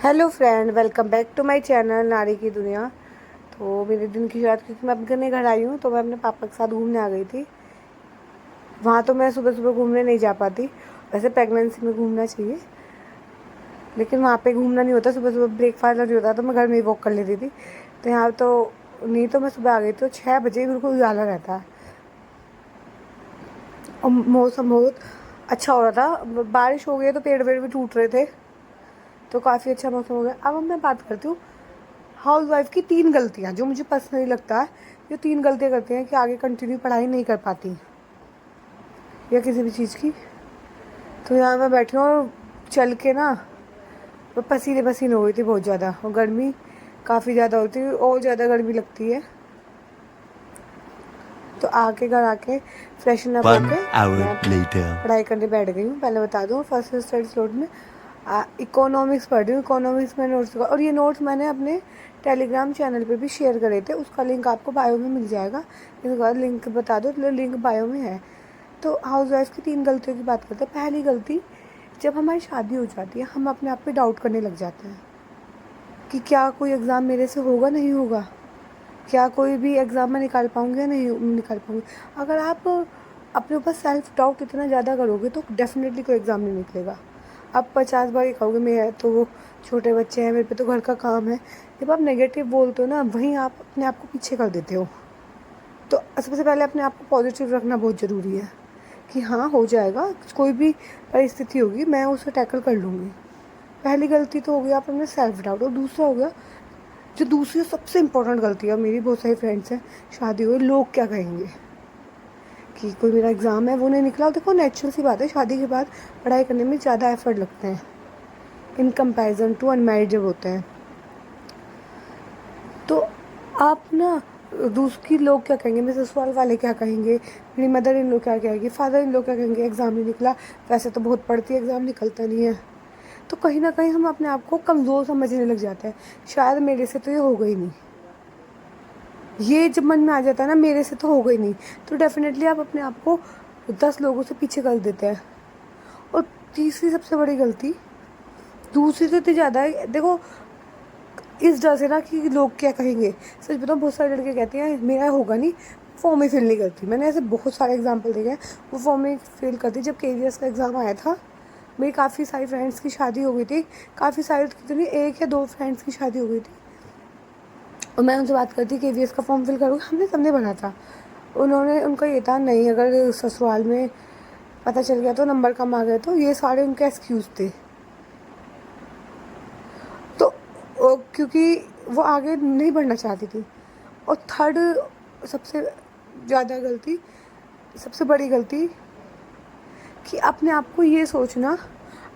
Hello friend, welcome back to my channel Nari Ki दुनिया। तो मेरे दिन की शुरुआत क्योंकि मैं अपने घर आई हूँ, तो मैं अपने पापा के साथ घूमने आ गई थी। वहाँ तो मैं सुबह सुबह घूमने नहीं जा पाती। वैसे प्रेगनेंसी में घूमना चाहिए, लेकिन वहाँ पे घूमना नहीं होता। सुबह सुबह ब्रेकफास्ट नहीं होता, तो मैं घर में ही वॉक कर लेती थी। तो यहाँ तो नहीं, तो मैं सुबह आ गई तो 6 बजे बिल्कुल उजाला रहता है और मौसम बहुत अच्छा हो रहा था। बारिश हो गई है तो पेड़ वेड़ भी टूट रहे थे, तो काफ़ी अच्छा मौसम हो गया। अब मैं बात करती हूँ हाउस वाइफ की 3 गलतियाँ जो मुझे पर्सनली लगता है। ये 3 गलतियाँ करती हैं कि आगे कंटिन्यू पढ़ाई नहीं कर पाती या किसी भी चीज़ की। तो यहाँ मैं बैठी हूँ और चल के ना मैं पसीने पसीने हो गई थी बहुत ज़्यादा, और गर्मी काफ़ी ज़्यादा होती है और ज़्यादा गर्मी लगती है। तो आके घर आके फ्रेशन अप 1 होके hour मैं later. पढ़ाई करने बैठ गई हूँ। पहले बता दूँ, फर्स्ट स्टडी स्लोट में इकोनॉमिक्स पढ़ रही हूँ। इकोनॉमिक्स में नोट्स, और ये नोट्स मैंने अपने टेलीग्राम चैनल पे भी शेयर करे थे। उसका लिंक आपको बायो में मिल जाएगा। इसके बाद लिंक बता दो, तो लिंक बायो में है। तो हाउस वाइफ की 3 गलतियों की बात करते हैं। पहली गलती, जब हमारी शादी हो जाती है हम अपने आप पे डाउट करने लग जाते हैं कि क्या कोई एग्ज़ाम मेरे से होगा नहीं होगा, क्या कोई भी एग्ज़ाम में निकाल पाऊँगी या नहीं निकाल पाऊँगी। अगर आप अपने ऊपर सेल्फ डाउट इतना ज़्यादा करोगे तो डेफिनेटली कोई एग्ज़ाम नहीं निकलेगा। आप 50 बार ये कहोगे मेरे तो वो छोटे बच्चे हैं, मेरे पे तो घर का काम है। जब आप नेगेटिव बोलते हो ना, वहीं आप अपने आप को पीछे कर देते हो। तो सबसे पहले अपने आप को पॉजिटिव रखना बहुत ज़रूरी है कि हाँ हो जाएगा, कोई भी परिस्थिति होगी मैं उसे टैकल कर लूँगी। पहली गलती तो हो गई आप अपने सेल्फ डाउट। और दूसरा हो गया, जो दूसरी सबसे इम्पोर्टेंट गलती है, मेरी बहुत सारी फ्रेंड्स हैं शादी हुई, लोग क्या कहेंगे कि कोई मेरा एग्ज़ाम है वो नहीं निकला। देखो नेचुरल सी बात है, शादी के बाद पढ़ाई करने में ज़्यादा एफर्ट लगते हैं इन कंपैरिजन टू अनमैरिड जब होते हैं। तो आप ना दूसरी लोग क्या कहेंगे, मेरे ससुराल वाले क्या कहेंगे, मेरी मदर इन लोग क्या कहेंगे, फादर इन लोग क्या कहेंगे, एग्ज़ाम नहीं निकला, वैसे तो बहुत पढ़ती है एग्ज़ाम निकलता नहीं है। तो कहीं ना कहीं हम अपने आप को कमज़ोर समझने लग जाते हैं, शायद मेरे से तो ये होगा ही नहीं। ये जब मन में आ जाता है ना मेरे से तो होगा ही नहीं, तो डेफिनेटली आप अपने आप को 10 लोगों से पीछे कर देते हैं। और तीसरी सबसे बड़ी गलती, दूसरी तो इतनी ज़्यादा है देखो, इस डर से ना कि लोग क्या कहेंगे। सच बताऊँ, बहुत सारे लड़के कहते हैं मेरा होगा नहीं, फॉर्म ही फिल नहीं करती। मैंने ऐसे बहुत सारे एग्जाम्पल देखे हैं, वो फॉर्म ही फिल करती। जब KVS का एग्ज़ाम आया था, मेरी काफ़ी सारी फ्रेंड्स की शादी हो गई थी। काफ़ी सारी कितनी, 1 या 2 फ्रेंड्स की शादी हो गई थी, और मैं उनसे बात करती KVS का फॉर्म फिल करूँगी, हमने सबने भरा था। उन्होंने, उनका ये था नहीं, अगर ससुराल में पता चल गया तो नंबर कम आ गए, तो ये सारे उनके एक्सक्यूज़ थे। तो क्योंकि वो आगे नहीं बढ़ना चाहती थी। और थर्ड सबसे ज़्यादा गलती, सबसे बड़ी गलती, कि अपने आप को ये सोचना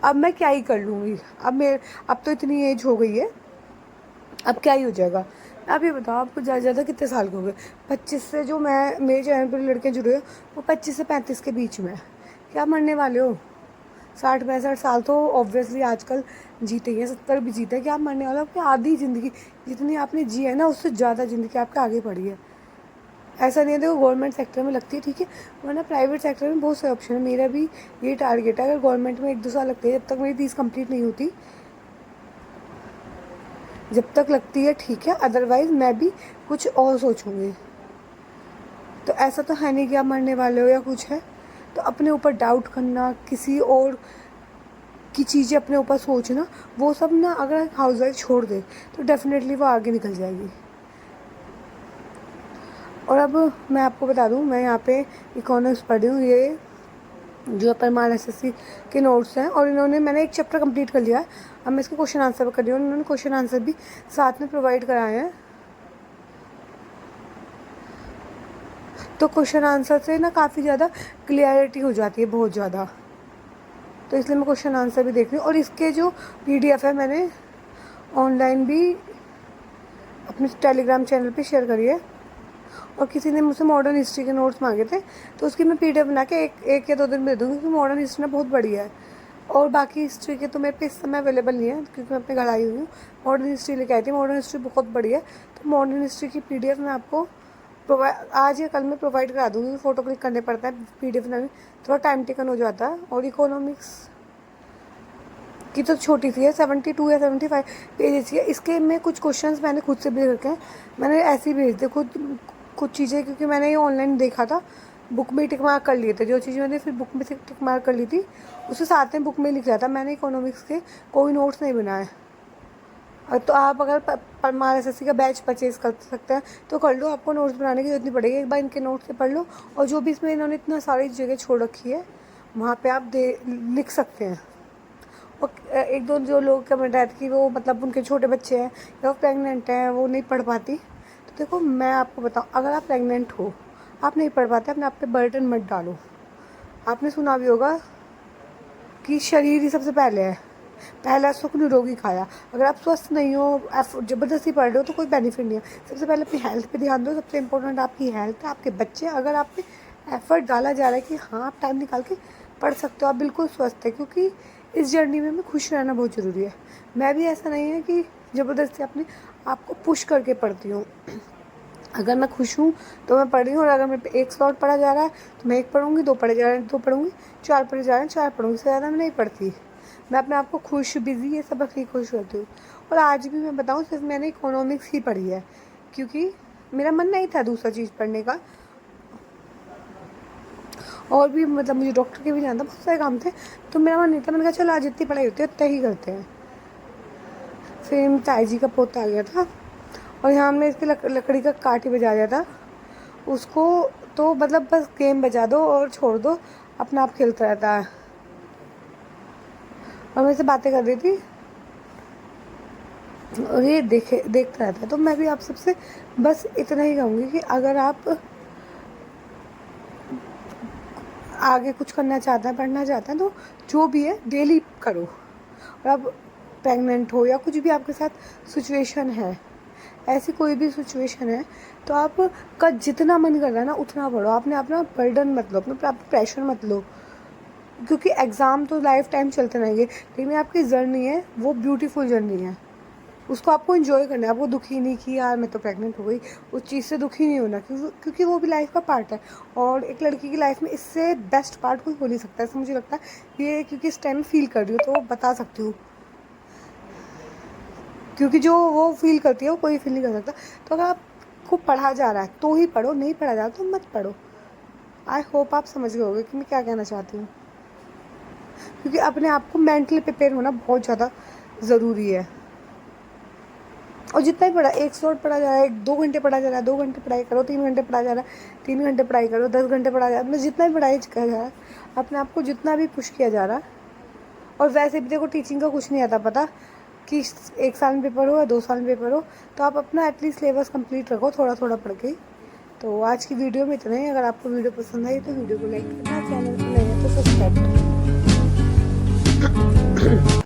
अब मैं क्या ही कर लूँगी, अब तो इतनी एज हो गई है, अब क्या ही हो जाएगा। आप ये बताओ, आपको ज़्यादा ज़्यादा कितने साल के हो गए? 25 से, जो मैं मेरे चैनल पर लड़के जुड़े हैं वो 25 से 35 के बीच में है। क्या मरने वाले हो? 60-65 साल तो ऑब्वियसली आजकल जीते ही हैं, 70 भी जीते हैं। क्या आप मरने वाले हो? आपकी आधी ज़िंदगी जितनी आपने जी है ना, उससे ज़्यादा ज़िंदगी आपके आगे पड़ी है। ऐसा नहीं है, देखो गवर्नमेंट सेक्टर में लगती है ठीक है, वरना प्राइवेट सेक्टर में बहुत से ऑप्शन है। मेरा भी ये टारगेट है, अगर गवर्नमेंट में 1-2 साल लगते हैं, जब तक मेरी 30 कंप्लीट नहीं होती, जब तक लगती है ठीक है, अदरवाइज़ मैं भी कुछ और सोचूंगी। तो ऐसा तो है नहीं कि आप मरने वाले हो या कुछ है। तो अपने ऊपर डाउट करना, किसी और की चीज़ें अपने ऊपर सोचना, वो सब ना अगर हाउस वाइफ छोड़ दे तो डेफिनेटली वो आगे निकल जाएगी। और अब मैं आपको बता दूं, मैं यहाँ पे इकोनॉमिक्स पढ़ी हूँ। ये जो परमार SSC के नोट्स हैं, और इन्होंने, मैंने एक चैप्टर कंप्लीट कर लिया है, अब मैं इसके क्वेश्चन आंसर कर रही हूँ। उन्होंने क्वेश्चन आंसर भी साथ में प्रोवाइड कराए हैं। तो क्वेश्चन आंसर से ना काफ़ी ज़्यादा क्लियरिटी हो जाती है, बहुत ज़्यादा। तो इसलिए मैं क्वेश्चन आंसर भी देख रही हूँ। और इसके जो PDF है मैंने ऑनलाइन भी अपने टेलीग्राम चैनल पे शेयर करी है। और किसी ने मुझसे मॉडर्न हिस्ट्री के नोट्स मांगे थे, तो उसकी मैं PDF बना के एक या 2 दिन में दे दूँगी, क्योंकि मॉडर्न हिस्ट्री ना बहुत बढ़िया है। और बाकी हिस्ट्री के तो मेरे पे इस समय अवेलेबल नहीं है, क्योंकि मैं अपने घर आई हुई हूँ। मॉडर्न हिस्ट्री लेके आई थी, मॉडर्न हिस्ट्री बहुत बढ़िया है। तो मॉडर्न हिस्ट्री की PDF मैं आपको आज या कल में प्रोवाइड करा दूँगी। फ़ोटो क्लिक करने पड़ता है, PDF में थोड़ा टाइम टेकन हो जाता है। और इकोनॉमिक्स की तो छोटी सी है, 72 या 75 पेजेस की है। इसके में कुछ क्वेश्चंस मैंने खुद से भी रखे हैं, मैंने ऐसे ही भेज दिए खुद कुछ चीज़ें, क्योंकि मैंने ये ऑनलाइन देखा था, बुक में टिक मार्क कर लिए थे जो चीज़ मैंने फिर बुक में से टिक मार्क कर ली थी, उसके साथ में बुक में लिख लिया था। मैंने इकोनॉमिक्स के कोई नोट्स नहीं बनाए। तो आप अगर परमार एसएससी का बैच परचेज़ कर सकते हैं तो कर लो, आपको नोट्स बनाने की जरूरत नहीं पड़ेगी, एक बार इनके नोट्स से पढ़ लो, और जो भी इसमें इन्होंने इतना सारी जगह छोड़ रखी है वहाँ पे आप लिख सकते हैं। और एक दो जो लोग कमेंट आए थे कि वो मतलब उनके छोटे बच्चे हैं या वो प्रेगनेंट हैं, वो नहीं पढ़ पाती, तो देखो मैं आपको बताऊँ, अगर आप प्रेगनेंट हो, आप नहीं पढ़ पाते, अपने आप पे बर्डन मत डालो। आपने सुना भी होगा कि शरीर ही सबसे पहले है, पहला सुख निरोगी खाया। अगर आप स्वस्थ नहीं हो, आप ज़बरदस्ती पढ़ रहे हो तो कोई बेनिफिट नहीं है। सबसे पहले अपनी हेल्थ पे ध्यान दो, सबसे इम्पोर्टेंट आपकी हेल्थ है, आपके बच्चे। अगर आप पे एफर्ट डाला जा रहा है कि हाँ आप टाइम निकाल के पढ़ सकते हो, आप बिल्कुल स्वस्थ है, क्योंकि इस जर्नी में खुश रहना बहुत ज़रूरी है। मैं भी ऐसा नहीं है कि ज़बरदस्ती अपने आपको पुश करके पढ़ती हूँ। अगर मैं खुश हूँ तो मैं पढ़ रही हूँ, और अगर मेरे पे एक स्लॉट पढ़ा जा रहा है तो मैं एक पढ़ूँगी, दो पढ़े जा रहे हैं दो पढ़ूँगी, चार पढ़े जा रहे हैं चार पढ़ूँगी, इससे ज़्यादा मैं नहीं पढ़ती। मैं अपने आप को खुश, बिज़ी, ये सब रखने की कोशिश करती हूँ। और आज भी मैं बताऊँ, सिर्फ मैंने इकोनॉमिक्स ही पढ़ी है, क्योंकि मेरा मन नहीं था दूसरा चीज़ पढ़ने का। और भी मतलब मुझे डॉक्टर के भी जाना था, बहुत सारे काम थे, तो मेरा मन नहीं था। मैंने कहा चलो आज जितनी पढ़ाई होती है उतना ही करते हैं। फिर ताई जी का पोता आ गया था, और यहाँ हमने इसकी लकड़ी का काठी बजा दिया था उसको, तो मतलब बस गेम बजा दो और छोड़ दो, अपना आप खेलता रहता है। और मेरे से बातें कर रही थी और ये देखता रहता है। तो मैं भी आप सबसे बस इतना ही कहूँगी कि अगर आप आगे कुछ करना चाहते हैं, पढ़ना चाहते हैं, तो जो भी है डेली करो। और आप प्रेग्नेंट हो या कुछ भी आपके साथ सिचुएशन है, ऐसी कोई भी सिचुएशन है, तो आप का जितना मन कर रहा है ना उतना पढ़ो। आपने अपना बर्डन मत लो, अपने आप प्रेशर मत लो, क्योंकि एग्ज़ाम तो लाइफ टाइम चलते रहेंगे, लेकिन आपकी जर्नी है वो ब्यूटीफुल जर्नी है, उसको आपको एंजॉय करना है। आपको दुखी नहीं कि यार मैं तो प्रेग्नेंट हो गई, उस चीज़ से दुखी नहीं होना, क्योंकि वो भी लाइफ का पार्ट है। और एक लड़की की लाइफ में इससे बेस्ट पार्ट कोई हो नहीं सकता, ऐसा मुझे लगता है। ये क्योंकि इस टाइम फील कर रही हूँ तो बता सकती हूँ, क्योंकि जो वो फील करती है वो कोई फील नहीं कर सकता। तो अगर आपको पढ़ा जा रहा है तो ही पढ़ो, नहीं पढ़ा जा रहा तो मत पढ़ो। आई होप आप समझ गए होंगे कि मैं क्या कहना चाहती हूँ, क्योंकि अपने आप को मेंटली प्रिपेयर होना बहुत ज़्यादा ज़रूरी है। और जितना ही पढ़ा, एक शॉर्ट पढ़ा जा रहा है, 2 घंटे पढ़ा जा रहा है, 2 घंटे पढ़ाई करो, 3 घंटे पढ़ा जा रहा है, 3 घंटे पढ़ाई करो, 10 घंटे पढ़ा जा रहा है, मतलब जितना भी पढ़ाई किया जा रहा है, अपने आप को जितना भी पुश किया जा रहा है। और वैसे भी देखो टीचिंग का कुछ नहीं आता पता कि 1 साल में पेपर हो या 2 साल में पेपर हो, तो आप अपना एटलीस्ट सिलेबस कंप्लीट रखो थोड़ा थोड़ा पढ़ के। तो आज की वीडियो में इतना ही। अगर आपको वीडियो पसंद आई तो वीडियो को लाइक करना, चैनल पर नए हैं तो सब्सक्राइब करना।